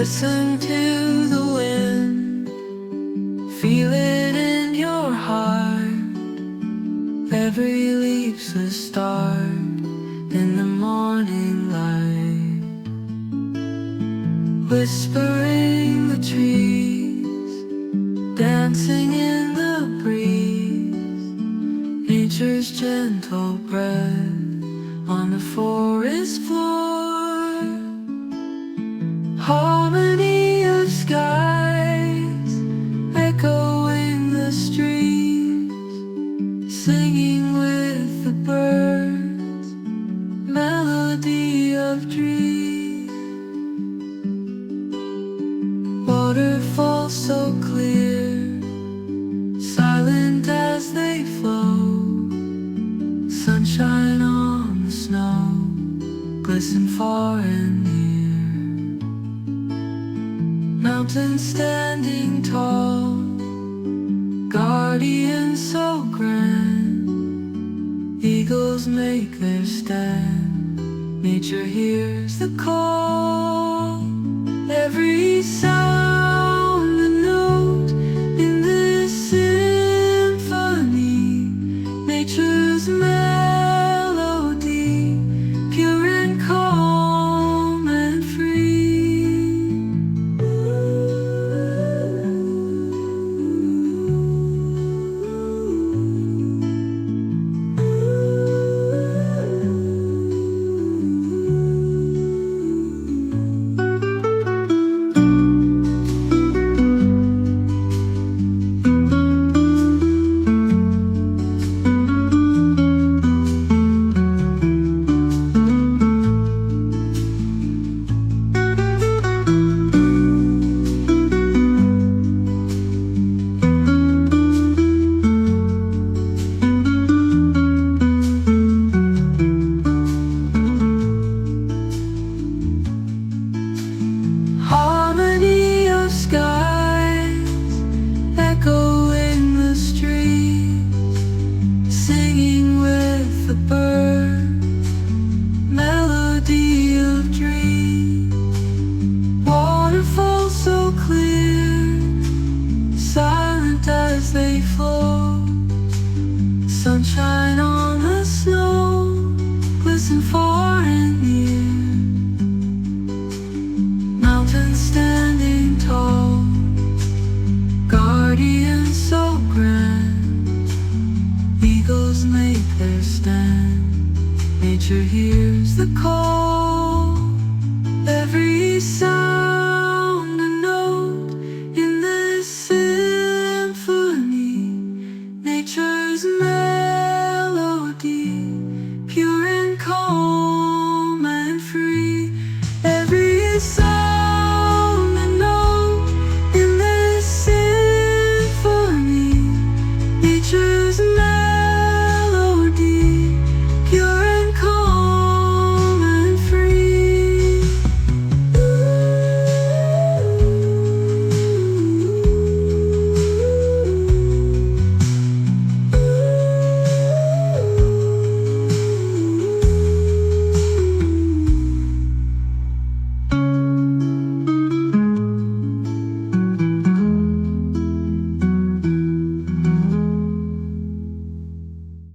Listen to the wind, feel it in your heart. Every leaf's a start in the morning light. Whispering the trees, dancing in the breeze. Nature's gentle breath on the forest floor. Harmony of skies, echoing the streets, singing with the birds, melody of dreams. Waterfalls so clear, silent as they flow. Sunshine on the snow, glisten far and near. Mountains standing tall, guardian so grand. Eagles make their stand, nature hears the call. Every sound a note in this symphony. Nature's melody, pure and calm and free. Harmony of skies, echoing the streets, singing with the birds, melody of dreams. Waterfalls so clear, silent as they flow. Sunshine on the snow, glisten far and near. Mountains standing tall, guardian so grand. Eagles make their stand, nature hears the call. Every sound